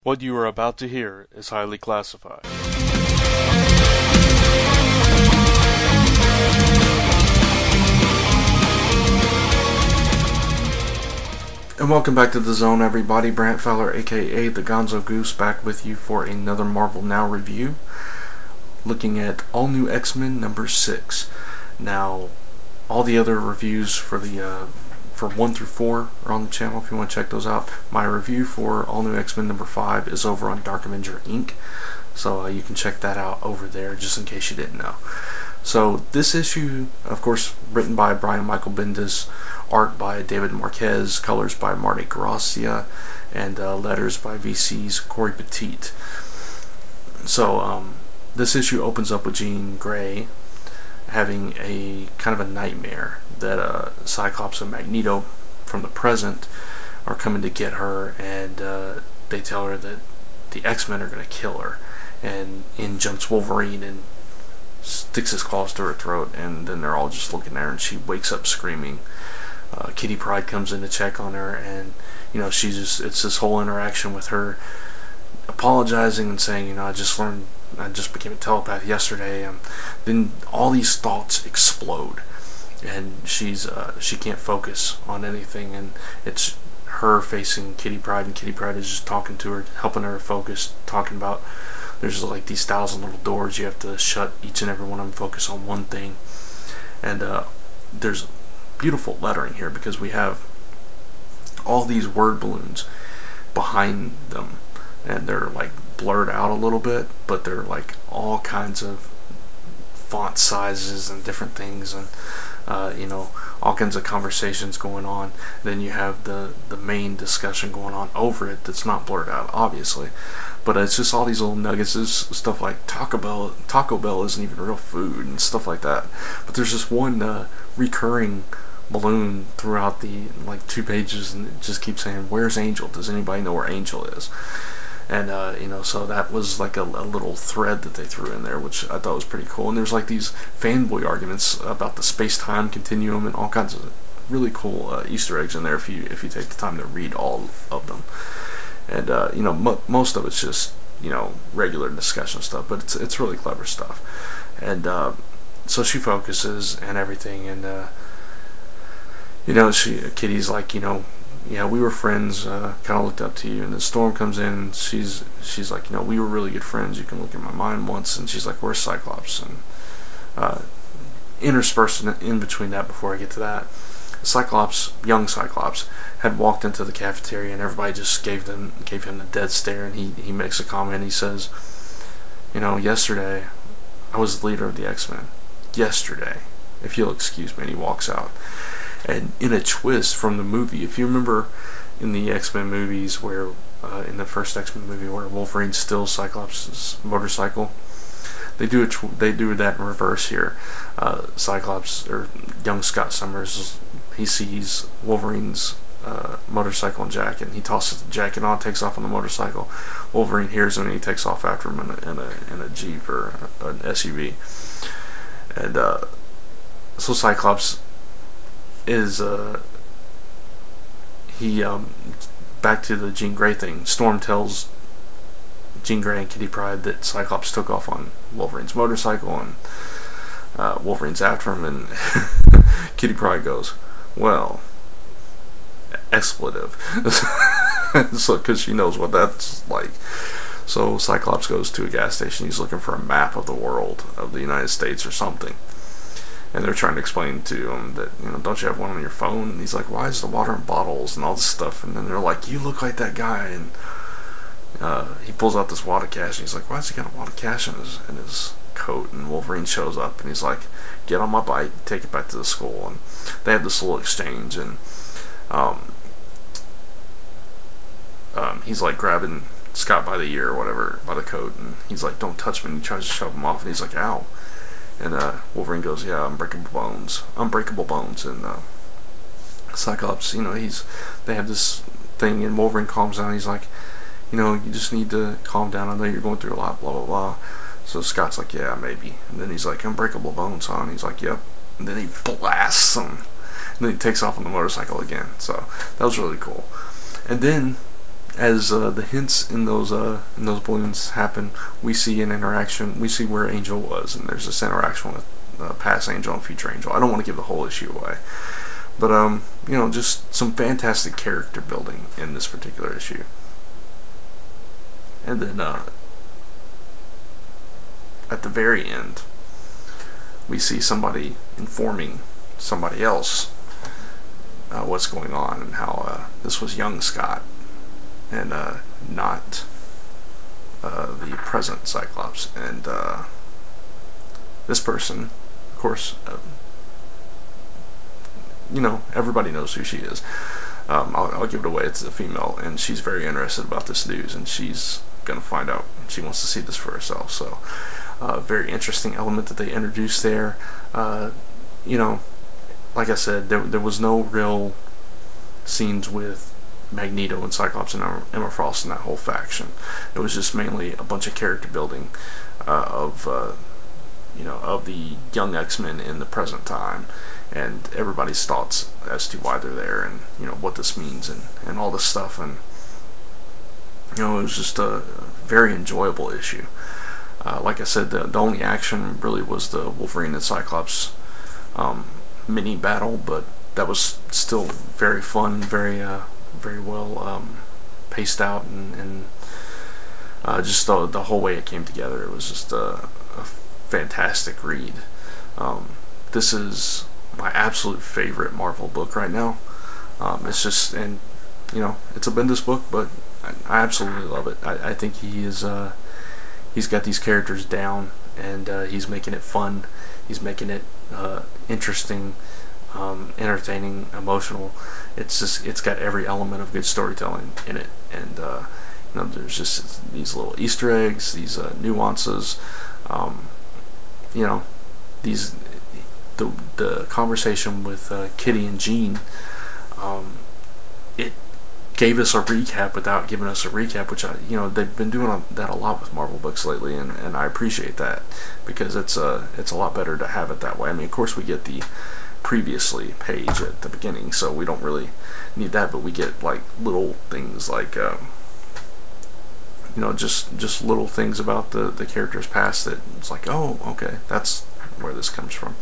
What you are about to hear is highly classified. And welcome back to The Zone, everybody. Brant, aka the Gonzogoose, back with you for another Marvel Now review, looking at All New X-Men number 6. Now, all the other reviews for 1 through 4 are on the channel if you want to check those out. My review for All New X-Men number 5 is over on Dark Avenger Inc. So you can check that out over there just in case you didn't know. So this issue, of course, written by Brian Michael Bendis, art by David Marquez, colors by Marty Gracia, and letters by VC's Corey Petit. So this issue opens up with Jean Grey having a kind of a nightmare that Cyclops and Magneto from the present are coming to get her, and they tell her that the X-Men are going to kill her, and in jumps Wolverine and sticks his claws to her throat, and then they're all just looking at her, and she wakes up screaming. Kitty Pryde comes in to check on her, and it's this whole interaction with her apologizing and saying, I just became a telepath yesterday, and then all these thoughts explode, and she can't focus on anything, and it's her facing Kitty Pryde, and Kitty Pryde is just talking to her, helping her focus, talking about there's like these 1,000 little doors, you have to shut each and every one of them, focus on one thing. And there's beautiful lettering here because we have all these word balloons behind them, and they're like blurred out a little bit, but they're like all kinds of font sizes and different things, and all kinds of conversations going on. Then you have the main discussion going on over it that's not blurred out, obviously, but it's just all these little nuggets. There's stuff like Taco Bell isn't even real food and stuff like that. But there's this one recurring balloon throughout the 2 pages, and it just keeps saying, "Where's Angel? Does anybody know where Angel is?" And so that was like a little thread that they threw in there, which I thought was pretty cool. And there's like these fanboy arguments about the space-time continuum and all kinds of really cool Easter eggs in there if you take the time to read all of them. And most of it's just regular discussion stuff, but it's really clever stuff. And so she focuses and everything, and Kitty's like, yeah, we were friends, kind of looked up to you. And then Storm comes in, and she's like, we were really good friends. You can look in my mind once. And she's like, where's Cyclops? And interspersed in between that, before I get to that, Cyclops, young Cyclops, had walked into the cafeteria, and everybody just gave him a dead stare. And he makes a comment. He says, yesterday I was the leader of the X-Men. Yesterday, if you'll excuse me. And he walks out. And in a twist from the movie, if you remember in the X-Men movies where, in the first X-Men movie where Wolverine steals Cyclops' motorcycle, they do that in reverse here. Cyclops, or young Scott Summers, he sees Wolverine's motorcycle and jacket, and he tosses the jacket on, takes off on the motorcycle. Wolverine hears him, and he takes off after him in a Jeep or an SUV. And so Cyclops is back to the Jean Grey thing. Storm tells Jean Grey and Kitty Pryde that Cyclops took off on Wolverine's motorcycle, and Wolverine's after him, and Kitty Pryde goes, well, expletive. So, because she knows what that's like. So Cyclops goes to a gas station. He's looking for a map of the world, of the United States or something. And they're trying to explain to him that, don't you have one on your phone? And he's like, why is the water in bottles and all this stuff? And then they're like, you look like that guy. And he pulls out this wad of cash, and he's like, why has he got a wad of cash in his coat? And Wolverine shows up, and he's like, get on my bike, take it back to the school. And they have this little exchange, and he's like grabbing Scott by the ear or whatever, by the coat, and he's like, don't touch me. And he tries to shove him off, and he's like, ow. And Wolverine goes, yeah, unbreakable bones. And Cyclops, they have this thing, and Wolverine calms down. He's like, you just need to calm down. I know you're going through a lot, blah, blah, blah. So Scott's like, yeah, maybe. And then he's like, unbreakable bones, huh? And he's like, yep. And then he blasts him. And then he takes off on the motorcycle again. So that was really cool. And then as the hints in those balloons happen, we see an interaction. We see where Angel was, and there's this interaction with past Angel and future Angel. I don't want to give the whole issue away, but you know, just some fantastic character building in this particular issue. And then at the very end, we see somebody informing somebody else what's going on, and how this was young Scott and not the present Cyclops. And this person, of course, you know, everybody knows who she is. I'll give it away. It's a female, and she's very interested about this news, and she's gonna find out. She wants to see this for herself. So very interesting element that they introduced there. You know, like I said, there was no real scenes with Magneto and Cyclops and Emma Frost and that whole faction. It was just mainly a bunch of character building of you know, of the young X-Men in the present time, and everybody's thoughts as to why they're there, and you know, what this means, and all this stuff. And you know, it was just a very enjoyable issue. Like I said, the only action really was the Wolverine and Cyclops mini battle, but that was still very fun, very well paced out, and just the whole way it came together. It was just a fantastic read. This is my absolute favorite Marvel book right now. It's just, and you know, it's a Bendis book, but I absolutely love it. I think he's got these characters down, and he's making it fun. He's making it interesting, entertaining, emotional. It's got every element of good storytelling in it, and you know, there's just these little Easter eggs, these nuances. You know, the conversation with Kitty and Jean. It gave us a recap without giving us a recap, which you know, they've been doing that a lot with Marvel books lately, and I appreciate that, because it's a lot better to have it that way. I mean, of course, we get the previously page at the beginning, so we don't really need that, but we get like little things like you know, just little things about the character's past that it's like, oh, okay, that's where this comes from.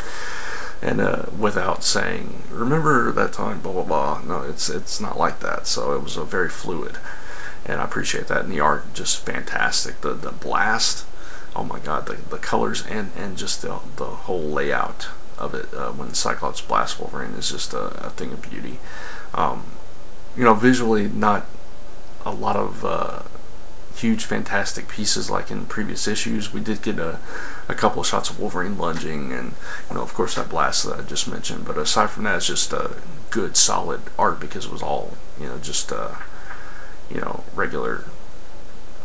And without saying, remember that time, blah blah blah. No, it's not like that. So it was a very fluid, and I appreciate that. And the art, just fantastic. The blast, oh my god, the colors and just the whole layout of it when Cyclops blasts Wolverine is just a thing of beauty. You know, visually not a lot of huge fantastic pieces like in previous issues. We did get a couple of shots of Wolverine lunging, and you know, of course, that blast that I just mentioned. But aside from that, it's just good solid art, because it was all, you know, just you know, regular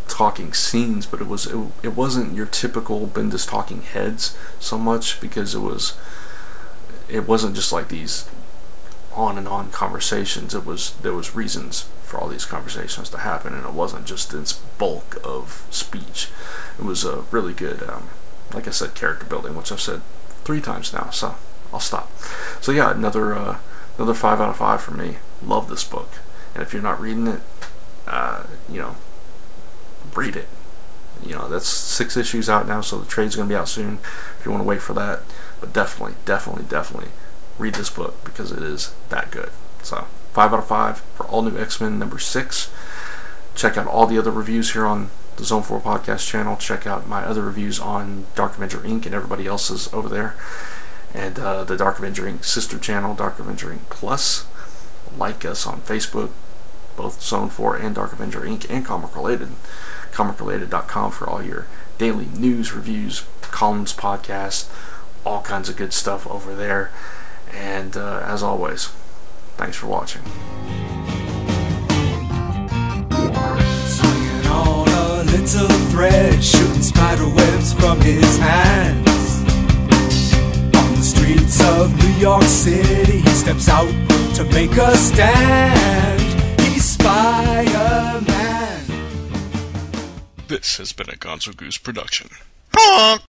talking scenes. But it wasn't your typical Bendis talking heads so much, because it wasn't just like these on and on conversations. There was reasons for all these conversations to happen, and it wasn't just this bulk of speech. It was a really good, like I said, character building, which I've said 3 times now, so I'll stop. So yeah, another 5 out of 5 for me. Love this book, and if you're not reading it, you know, read it. You know, that's 6 issues out now, so the trade's going to be out soon if you want to wait for that. But definitely read this book, because it is that good. So 5 out of 5 for All New X-Men number 6. Check out all the other reviews here on the Zone 4 podcast channel. Check out my other reviews on Dark Avenger Inc. and everybody else's over there. And the Dark Avenger Inc. sister channel, Dark Avenger Inc. Plus. Like us on Facebook, both Zone 4 and Dark Avenger Inc. and Comic Related. ComicRelated.com for all your daily news, reviews, columns, podcasts, all kinds of good stuff over there. And as always, thanks for watching. Swinging on a little thread, shooting spider webs from his hands. On the streets of New York City, he steps out to make a stand. He's Spider-Man. This has been a Gonzogoose production.